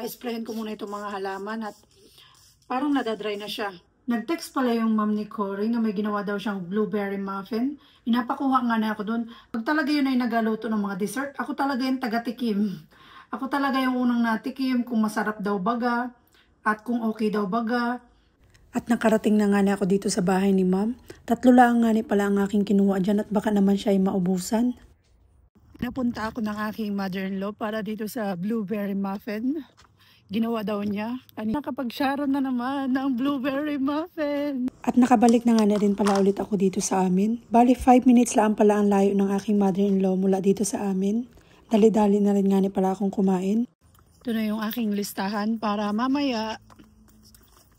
isprayin ko muna itong mga halaman at parang nadadry na siya. Nag-text pala yung mom ni Cory na may ginawa daw siyang blueberry muffin. Inapakuha nga na ako doon. Pag talaga yun ay nagaluto ng mga dessert, ako talaga yung taga-tikim. Ako talaga yung unang natikim kung masarap daw baga at kung okay daw baga. At nakarating na nga na ako dito sa bahay ni ma'am. 3 lang nga ni pala ang aking kinuha dyan at baka naman siya ay maubusan. Napunta ako ng aking mother-in-law para dito sa blueberry muffin. Ginawa daw niya. Nakapag-sharon na naman ng blueberry muffin. At nakabalik na nga na rin pala ulit ako dito sa amin. Bali 5 minutes lang pala ang layo ng aking mother-in-law mula dito sa amin. Dali-dali na rin nga ni pala akong kumain. Ito na yung aking listahan para mamaya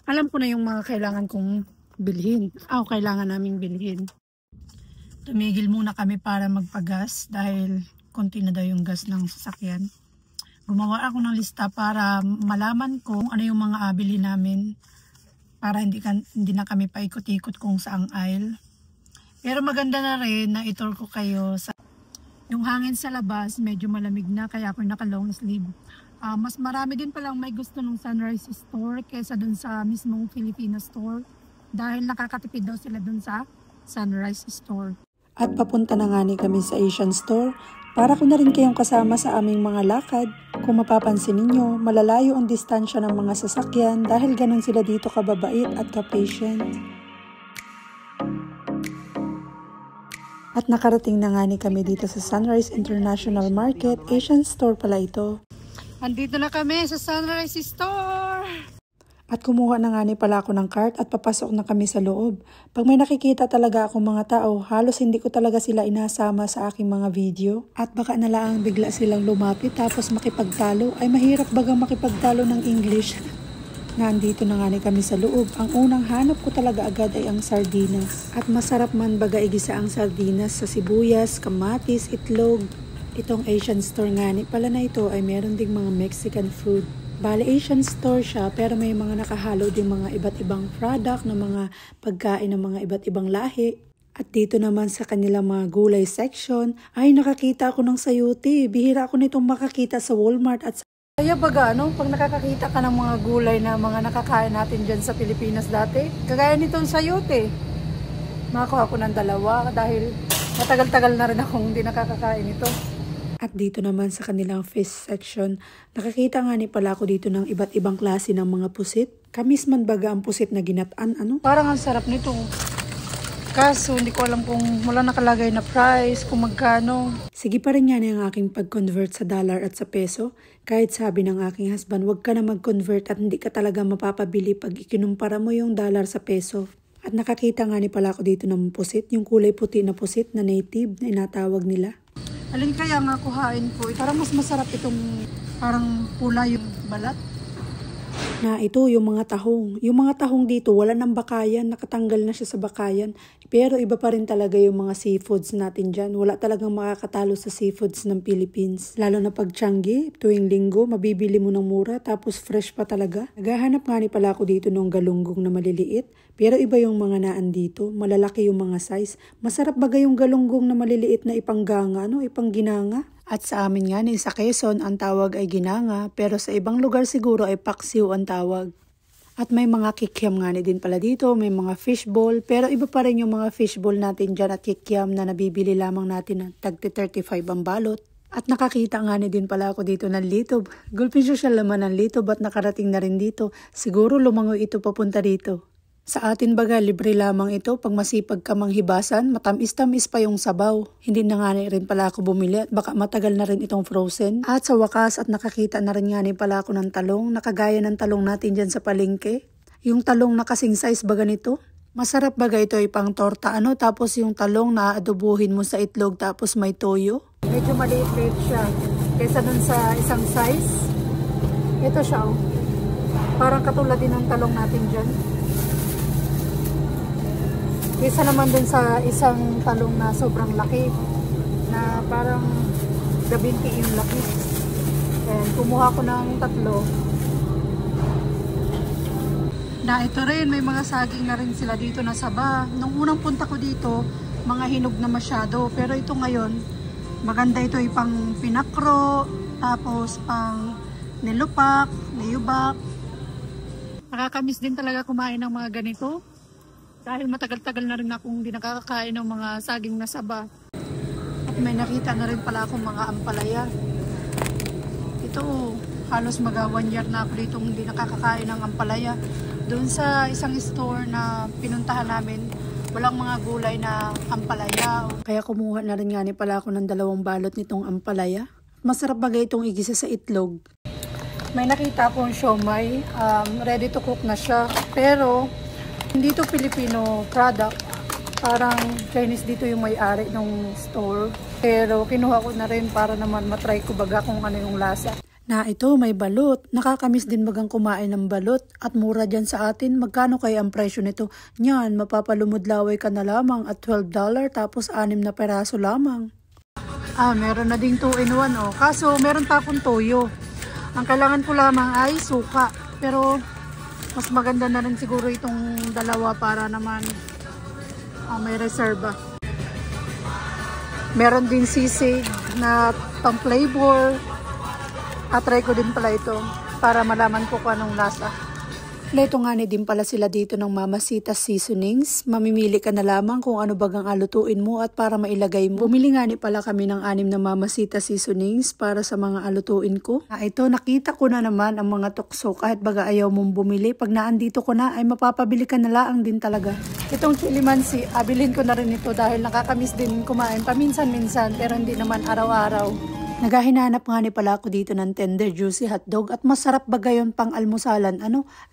alam ko na yung mga kailangan kong bilhin. Kailangan naming bilhin. Tumigil muna kami para magpagas dahil konti na daw yung gas ng sasakyan. Gumawa ako ng lista para malaman ko ano yung mga abili namin para hindi na kami paikot-ikot kung saang aisle. Pero maganda na rin na itur ko kayo sa yung hangin sa labas, medyo malamig na kaya ako naka-long sleeve. Mas marami din palang may gusto ng Sunrise Store kaysa dun sa mismong Filipino Store dahil nakakatipid daw sila dun sa Sunrise Store. At papunta na nga ni kami sa Asian Store para ko na rin kayong kasama sa aming mga lakad. Kung mapapansin ninyo, malalayo ang distansya ng mga sasakyan dahil ganun sila dito kababait at ka-patient. At nakarating na nga ni kami dito sa Sunrise International Market. Asian Store pala ito. Andito na kami sa Sunrise Store! At kumuha na nga ni pala ako ng cart at papasok na kami sa loob. Pag may nakikita talaga akong mga tao, halos hindi ko talaga sila inasama sa aking mga video. At baka nalaang bigla silang lumapit tapos makipagtalo. Ay mahirap bagang makipagtalo ng English. Nandito na nga ni kami sa loob. Ang unang hanap ko talaga agad ay ang sardinas. At masarap man baga igisa ang sardinas sa sibuyas, kamatis, itlog. Itong Asian Store nga ni pala na ito ay meron ding mga Mexican food. Bale, Asian Store siya pero may mga nakahalo din mga iba't ibang product ng mga pagkain ng mga iba't ibang lahi. At dito naman sa kanilang mga gulay section, ay nakakita ako ng sayote. Bihira ako nitong makakita sa Walmart at sa kaya baga pag nakakakita ka ng mga gulay na mga nakakain natin dyan sa Pilipinas dati, kagaya nitong sayote. Makakuha ako ng 2 dahil matagal-tagal na rin akong hindi nakakakain ito. At dito naman sa kanilang fish section, nakakita nga ni pala ako dito ng iba't ibang klase ng mga pusit. Kamis man baga ang pusit na ginataan, Parang ang sarap nito. Kaso hindi ko alam kung wala nakalagay na price, kung magkano. Sige pa rin yan ang aking pag-convert sa dollar at sa peso. Kahit sabi ng aking husband, huwag ka na mag-convert at hindi ka talaga mapapabili pag ikinumpara mo yung dollar sa peso. At nakakita nga ni pala ako dito ng pusit, yung kulay puti na pusit na native na inatawag nila. Alin kaya nga kuhain ko? Parang mas masarap itong parang pula yung balat. Na ito yung mga tahong. Yung mga tahong dito wala nang bakayan. Nakatanggal na siya sa bakayan. Pero iba pa rin talaga yung mga seafoods natin dyan. Wala talagang makakatalo sa seafoods ng Philippines. Lalo na pag Tiangge, tuwing linggo, mabibili mo ng mura. Tapos fresh pa talaga. Naghahanap nga ni pala ako dito ng galunggong na maliliit. Pero iba yung mga naan dito. Malalaki yung mga size. Masarap baga yung galunggong na maliliit na ipangganga, ipangginanga. At sa amin nga sa Quezon, ang tawag ay ginanga, pero sa ibang lugar siguro ay paksiw ang tawag. At may mga kikiam nga din pala dito, may mga fishball, pero iba pa rin yung mga fishball natin dyan at kikiam na nabibili lamang natin ng tagti 35 ang balot. At nakakita nga din pala ako dito ng litob. Gulpin siya laman ng litob at nakarating na rin dito. Siguro lumangoy ito papunta dito. Sa atin baga, libre lamang ito. Pag masipag ka manghibasan, matamis-tamis pa yung sabaw. Hindi na nga rin pala ako bumili at baka matagal na rin itong frozen. At sa wakas at nakakita na rin nga pala ako ng talong. Nakagaya ng talong natin dyan sa palengke. Yung talong na kasing size baga nito. Masarap baga ito ay pang torta. Tapos yung talong na adobuhin mo sa itlog tapos may toyo. Medyo maliit siya. Kesa dun sa isang size. Ito siya Parang katulad din ng talong natin dyan. Isa naman dun sa isang talong na sobrang laki na parang gabinti yung laki. And kumuha ko ng 3. Na ito rin, may mga saging na rin sila dito na saba. Nung unang punta ko dito, mga hinog na masyado. Pero ito ngayon, maganda ito pang pinakro, tapos pang nilupak, niyubak. Nakakamiss din talaga kumain ng mga ganito. Dahil matagal-tagal na rin akong hindi nakakakain ng mga saging na saba. At may nakita na rin pala akong mga ampalaya. Ito, halos mag 1 year na ako dito hindi nakakakain ng ampalaya. Doon sa isang store na pinuntahan namin, walang mga gulay na ampalaya. Kaya kumuha na rin nga ni pala ako ng 2 balot nitong ampalaya. Masarap bagay itong igisa sa itlog. May nakita akong siomay, ready to cook na siya. Pero, hindi to Filipino product. Parang Chinese dito yung may-ari ng store. Pero, kinuha ko na rin para naman matry ko baga kung ano yung lasa. Na ito, may balot. Nakakamiss din bagang kumain ng balot. At mura dyan sa atin. Magkano kaya ang presyo nito? Nyan, mapapalumudlaway ka na lamang at $12 tapos 6 na peraso lamang. Meron na ding 2-in-1 oh. Kaso, meron pa akong toyo. Ang kailangan ko lamang ay suka. Pero, mas maganda na rin siguro itong 2 para naman may reserva. Meron din sisig na pang flavor. Try ko din pala ito para malaman ko kung anong lasa. Leto nga ni din pala sila dito ng Mamacita's Seasonings. Mamimili ka na lamang kung ano bagang alutuin mo at para mailagay mo. Bumili nga ni pala kami ng 6 na Mamacita's Seasonings para sa mga alutuin ko. Ito, nakita ko na naman ang mga tukso kahit baga ayaw mong bumili. Pag naandito ko na ay mapapabili ka na lang din talaga. Itong chili mansi, bilhin ko na rin ito dahil nakakamiss din kumain paminsan-minsan pero hindi naman araw-araw. Naghahinanap nga ni pala ako dito ng tender juicy hotdog at masarap ba gayon pang almusalan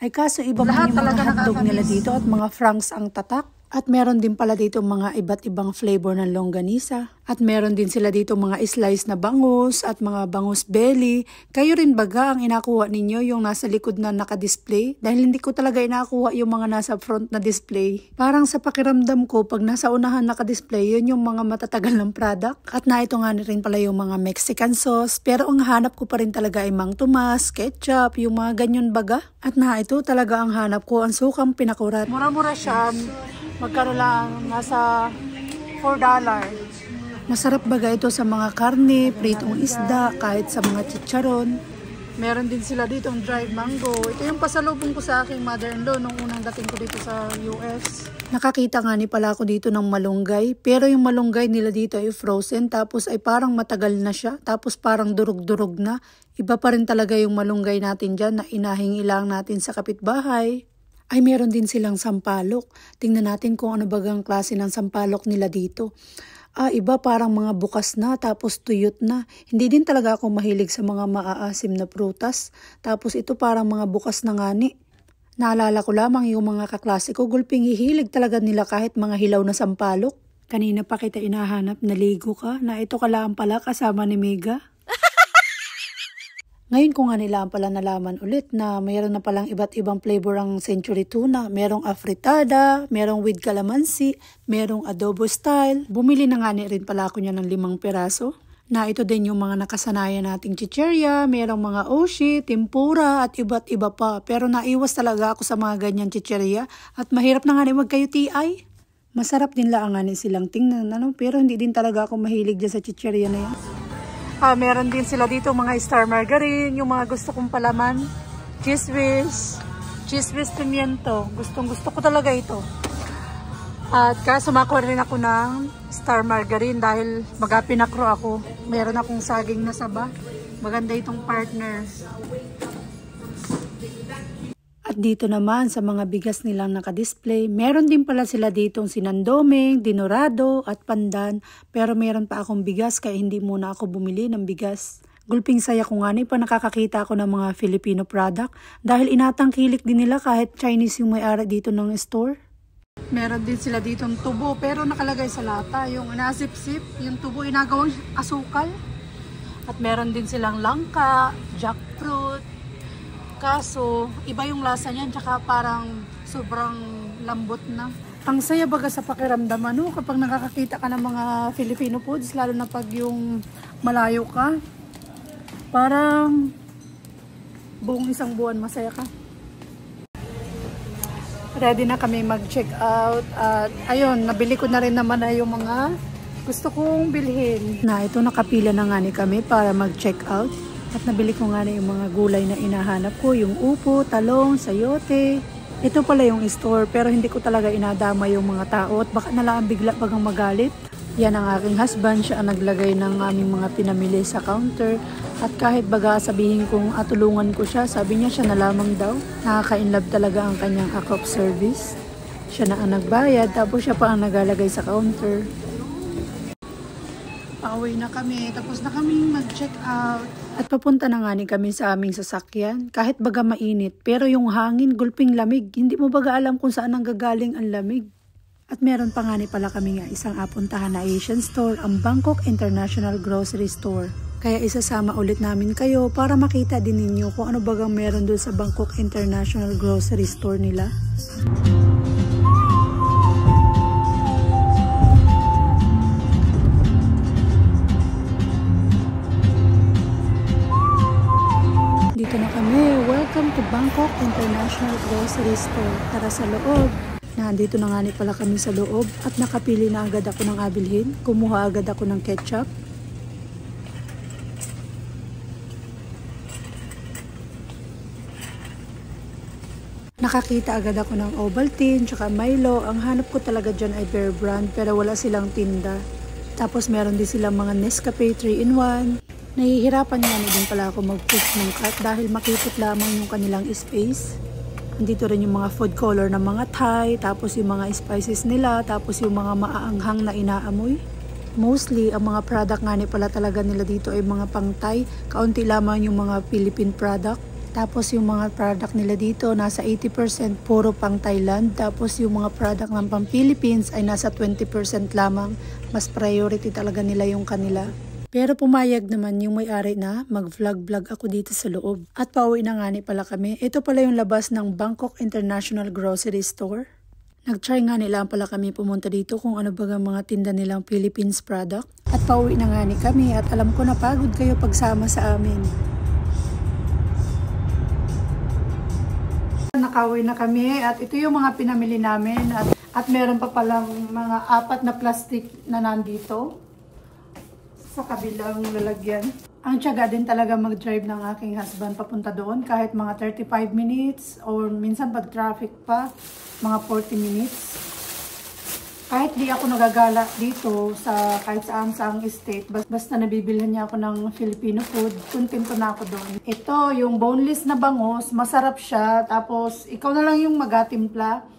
ay kaso iba man yung mga hotdog nila dito at mga franks ang tatak. At meron din pala dito mga iba't ibang flavor ng longganisa. At meron din sila dito mga slice na bangus at mga bangus belly. Kayo rin baga ang inakuha ninyo yung nasa likod na nakadisplay? Dahil hindi ko talaga inakuha yung mga nasa front na display. Parang sa pakiramdam ko, pag nasa unahan nakadisplay, yun yung mga matatagal ng product. At na ito nga rin pala yung mga Mexican sauce. Pero ang hanap ko pa rin talaga ay Mang Tomas, ketchup, yung mga ganyan baga. At na ito talaga ang hanap ko, ang sukang pinakurat. Mura-mura siya. Magkano lang, nasa $4. Masarap baga ito sa mga karne, pritong isda, kahit sa mga chicharon. Meron din sila dito ang dried mango. Ito yung pasalubong ko sa aking mother-in-law nung unang dating ko dito sa US. Nakakita nga ni pala ako dito ng malunggay. Pero yung malunggay nila dito ay frozen. Tapos ay parang matagal na siya. Tapos parang durug-durug na. Iba pa rin talaga yung malunggay natin dyan na inahingi lang natin sa kapitbahay. Ay meron din silang sampalok. Tingnan natin kung ano bagang klase ng sampalok nila dito. Iba parang mga bukas na tapos tuyot na. Hindi din talaga ako mahilig sa mga maaasim na prutas. Tapos ito parang mga bukas na ngani. Naalala ko lamang yung mga kaklase ko, gulping hihilig talaga nila kahit mga hilaw na sampalok. Kanina pa kita inahanap, naligo ka, na ito ka lang pala kasama ni Mega. Ngayon ko nga nila pala nalaman ulit na mayroon na palang iba't ibang flavor ang century tuna. Merong afritada, merong with calamansi, merong adobo style. Bumili na nga rin pala ako niya ng 5 peraso. Na ito din yung mga nakasanayan nating chicherya, merong mga oshi, tempura at iba't iba pa. Pero naiwas talaga ako sa mga ganyan chicherya at mahirap na nga rin magka-UTI. Masarap din lang nga silang tingnan, pero hindi din talaga ako mahilig dyan sa chicherya na yan. Meron din sila dito mga star margarine, yung mga gusto kong palaman. Cheese whiz pimiento. Gustong gusto ko talaga ito. At kaso makuha rin ako ng star margarine dahil magapinakro ako. Meron akong saging na saba. Maganda itong partner. At dito naman sa mga bigas nilang nakadisplay, meron din pala sila ditong sinandoming, dinorado at pandan. Pero meron pa akong bigas kaya hindi muna ako bumili ng bigas. Gulping saya ko nga pa nakakakita ako ng mga Filipino product dahil inatangkilik din nila kahit Chinese yung may-ari dito ng store. Meron din sila ditong tubo pero nakalagay sa lata. Yung inasip-sip, yung tubo inagawang asukal. At meron din silang langka, jackfruit. Kaso, iba yung lasa niyan, tsaka parang sobrang lambot na. Ang saya baga sa pakiramdam kapag nakakakita ka ng mga Filipino foods, lalo na pag yung malayo ka. Parang buong isang buwan masaya ka. Ready na kami mag-check out at ayun, nabili ko na rin naman na yung mga gusto kong bilhin. Na ito nakapila na nga kami para mag-check out. At nabili ko nga na yung mga gulay na inahanap ko, yung upo, talong, sayote. Ito pala yung store pero hindi ko talaga inadama yung mga tao at baka nalang bigla bagang magalit. Yan ang aking husband, siya ang naglagay ng aming mga pinamili sa counter. At kahit baga sabihin kong tulungan ko siya, sabi niya siya na lamang daw. Nakaka-inlove talaga ang kanyang act of service. Siya na ang nagbayad tapos siya pa ang nagalagay sa counter. Pauwi na kami, tapos na kaming mag-check out. At papunta na nga ni kami sa aming sasakyan. Kahit baga mainit, pero yung hangin, gulping lamig. Hindi mo baga alam kung saan ang gagaling ang lamig. At meron pa nga ni pala kami nga isang apuntahan na Asian store, ang Bangkok International Grocery Store. Kaya isasama ulit namin kayo para makita din ninyo kung ano bagang meron doon sa Bangkok International Grocery Store nila. Dito na kami. Welcome to Bangkok International Grocery Store. Tara sa loob. Nandito na nga ni pala kami sa loob at nakapili na agad ako ng abilhin. Kumuha agad ako ng ketchup. Nakakita agad ako ng Ovaltine, tsaka Milo. Ang hanap ko talaga dyan ay Bear Brand pero wala silang tinda. Tapos meron din silang mga Nescafe 3-in-1. Nahihirapan nga din pala ako mag-push ng cart dahil makipot lamang yung kanilang space. Nandito rin yung mga food color ng mga Thai, tapos yung mga spices nila, tapos yung mga maaanghang na inaamoy. Mostly, ang mga product nga ni pala talaga nila dito ay mga pang Thai. Kaunti lamang yung mga Philippine product. Tapos yung mga product nila dito, nasa 80% puro pang Thailand. Tapos yung mga product ng pang Philippines ay nasa 20% lamang. Mas priority talaga nila yung kanila. Pero pumayag naman yung may-ari na mag-vlog ako dito sa loob. At pauwi na nga ni pala kami. Ito pala yung labas ng Bangkok International Grocery Store. Nag-try nga nila pala kami pumunta dito kung ano ba ang mga tinda nilang Philippines product. At pauwi na nga ni kami at alam ko na pagod kayo pagsama sa amin. Nakauwi na kami at ito yung mga pinamili namin at meron pa palang mga 4 na plastic na nandito sa kabilang lalagyan. Ang tiyaga din talaga mag-drive ng aking husband papunta doon kahit mga 35 minutes or minsan pag traffic pa, mga 40 minutes. Kahit di ako nagagala dito sa kahit saan sa estate, basta nabibilhan niya ako ng Filipino food, kontento na ako doon. Ito, yung boneless na bangus, masarap siya. Tapos, ikaw na lang yung magatimpla.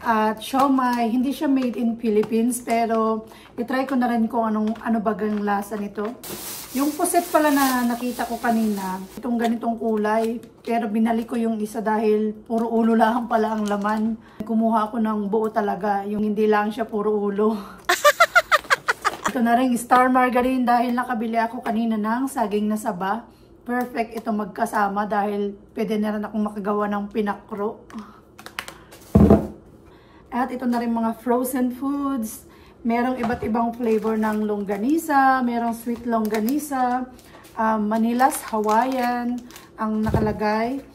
At siomai, hindi siya made in Philippines, pero itry ko na rin kung ano bagang lasa nito. Yung puset pala na nakita ko kanina, itong ganitong kulay, pero binalik ko yung isa dahil puro ulo lang pala ang laman. Kumuha ako ng buo talaga, yung hindi lang siya puro ulo. Ito na rin star margarine dahil nakabili ako kanina ng saging na saba. Perfect ito magkasama dahil pwede na rin akong makagawa ng pinakro. At ito na rin mga frozen foods. Merong iba't ibang flavor ng longganisa. Merong sweet longganisa. Manilas Hawaiian ang nakalagay.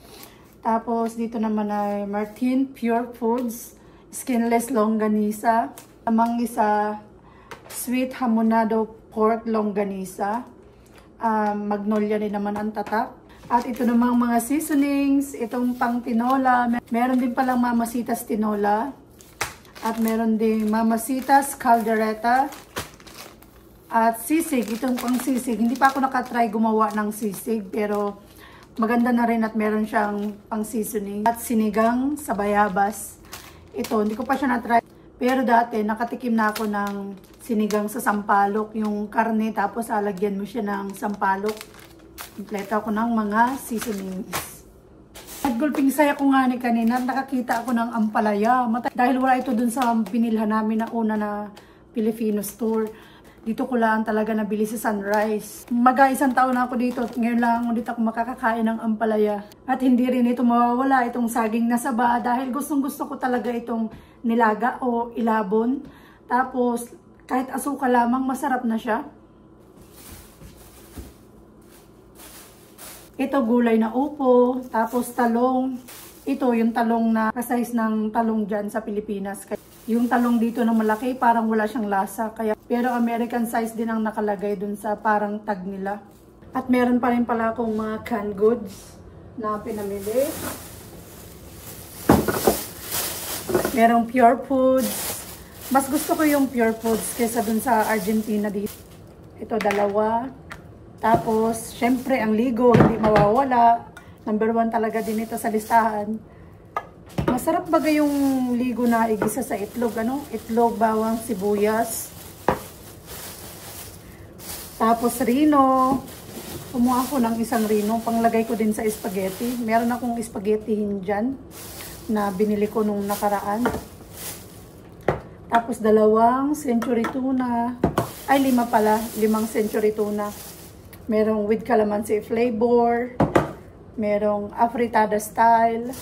Tapos dito naman ay Martin Pure Foods. Skinless longganisa. Amang isa sweet hamonado pork longganisa. Magnolia din naman ang tatak. At ito namang mga seasonings. Itong pang tinola. Meron din palang Mamasitas tinola. At meron ding Mamasitas caldereta. At sisig, itong pang sisig. Hindi pa ako nakatry gumawa ng sisig, pero maganda na rin at meron siyang pang seasoning. At sinigang sa bayabas. Ito, hindi ko pa siya na-try. Pero dati, nakatikim na ako ng sinigang sa sampalok. Yung karne, tapos alagyan mo siya ng sampalok. Kompleto ako ng mga seasonings. At gulping saya ko nga ni kanina, nakakita ako ng ampalaya. Dahil wala ito dun sa binilhan namin na una na Filipino store. Dito ko lang talaga nabili sa Sunrise. Mag-isang taon na ako dito. Ngayon lang ulit ako makakakain ng ampalaya. At hindi rin ito mawawala, itong saging na saba. Dahil gustong gusto ko talaga itong nilaga o ilabon. Tapos kahit asuka lamang, masarap na siya. Ito gulay na upo, tapos talong. Ito yung talong na kasize ng talong dyan sa Pilipinas. Yung talong dito na malaki, parang wala siyang lasa. Pero American size din ang nakalagay dun sa parang tag nila. At meron pa rin pala akong mga canned goods na pinamili. Merong Pure Foods. Mas gusto ko yung Pure Foods kaysa dun sa Argentina dito. Ito, 2. Tapos, syempre, ang Ligo, hindi mawawala. Number 1 talaga din ito sa listahan. Masarap bagay yung Ligo na igisa sa itlog, ano? Itlog, bawang, sibuyas. Tapos, Rino. Kumuha ko ng isang Rino. Panglagay ko din sa spaghetti. Meron akong spaghetti dyan na binili ko nung nakaraan. Tapos 2 century tuna. Ay, 5 pala. 5 century tuna. Merong with calamansi flavor. Merong afritada style.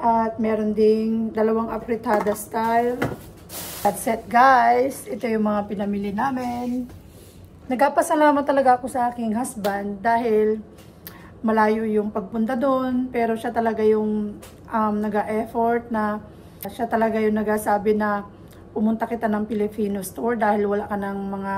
At meron ding 2 afritada style. That's it, guys. Ito yung mga pinamili namin. Nagpapasalamat talaga ako sa aking husband dahil malayo yung pagpunta doon, pero siya talaga yung nag-effort na siya talaga yung nagsabi na pumunta kita ng Filipino store dahil wala ka ng mga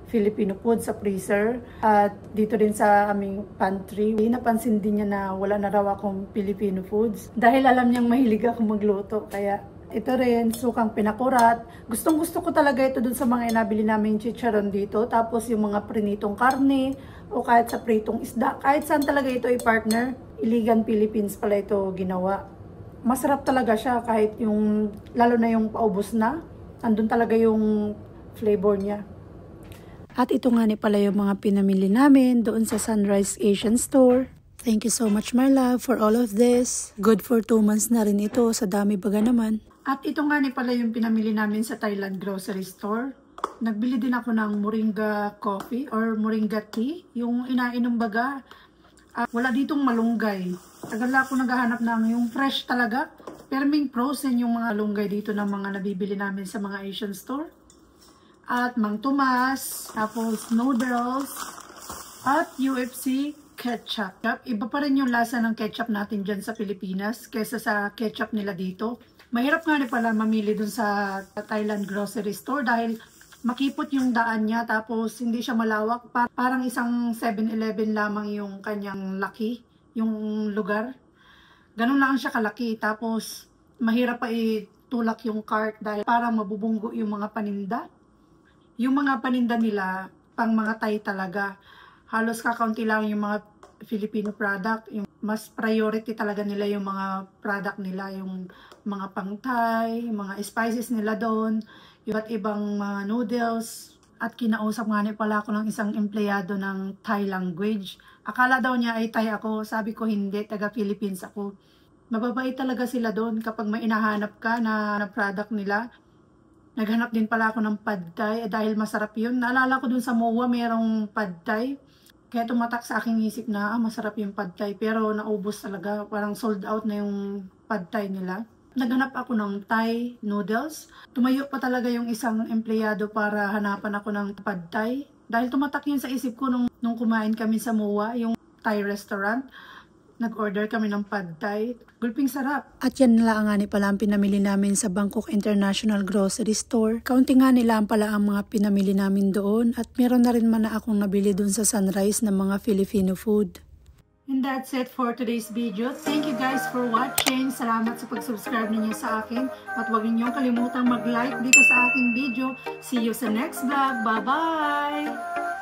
Filipino food sa freezer. At dito din sa aming pantry, napansin din niya na wala na raw akong Filipino foods dahil alam niyang mahilig ako magluto. Kaya ito rin, sukang pinakurat. Gustong gusto ko talaga ito dun sa mga inabili namin chicharon dito. Tapos yung mga prinitong karne, o kahit sa pritong isda, kahit saan talaga ito i-partner. Iligan Philippines pala ito ginawa. Masarap talaga siya kahit yung, lalo na yung paubos na, andun talaga yung flavor niya. At ito nga ni pala yung mga pinamili namin doon sa Sunrise Asian Store. Thank you so much, my love, for all of this. Good for 2 months na rin ito, sa dami baga naman. At ito nga ni pala yung pinamili namin sa Thailand grocery store. Nagbili din ako ng moringa coffee or moringa tea. Yung inainom baga. Wala ditong malunggay. Tagal ako naghahanap ng yung fresh talaga. Pero may frozen yung mga malunggay dito ng mga nabibili namin sa mga Asian store. At Mang Tomas. Tapos noodles. At UFC ketchup. Iba pa rin yung lasa ng ketchup natin dyan sa Pilipinas kaysa sa ketchup nila dito. Mahirap nga rin pala mamili dun sa Thailand grocery store dahil makipot yung daan niya, tapos hindi siya malawak. Parang isang 7-Eleven lamang yung kanyang laki, yung lugar. Ganun lang siya kalaki. Tapos mahirap pa itulak yung cart dahil parang mabubunggo yung mga paninda. Yung mga paninda nila, pang mga Thai talaga. Halos kakaunti lang yung mga Filipino product. Yung mas priority talaga nila yung mga product nila, yung mga pang Thai, yung mga spices nila doon. Iba't ibang mga noodles. At kinausap nga niya pala ako ng isang empleyado ng Thai language. Akala daw niya ay Thai ako. Sabi ko hindi, taga Philippines ako. Mababait talaga sila doon kapag may inahanap ka na product nila. Naghanap din pala ako ng pad thai dahil masarap yun. Naalala ko dun sa MOA mayroong pad thai. Kaya tumatak sa aking isip na masarap yung pad thai. Pero naubos talaga. Parang sold out na yung pad thai nila. Naghanap ako ng Thai noodles. Tumayo pa talaga yung isang empleyado para hanapan ako ng pad Thai. Dahil tumatak yun sa isip ko nung kumain kami sa MOA, yung Thai restaurant. Nag-order kami ng pad Thai. Gulping sarap. At yan lang nga ni pala ang pinamili namin sa Bangkok International Grocery Store. Kaunti nga nila ang pala ang mga pinamili namin doon. At meron na rin man na akong nabili doon sa Sunrise ng mga Filipino food. And that's it for today's video. Thank you guys for watching. Salamat sa pag-subscribe ninyo sa akin. At huwag niyo kalimutang mag-like dito sa aking video. See you sa next vlog. Bye-bye!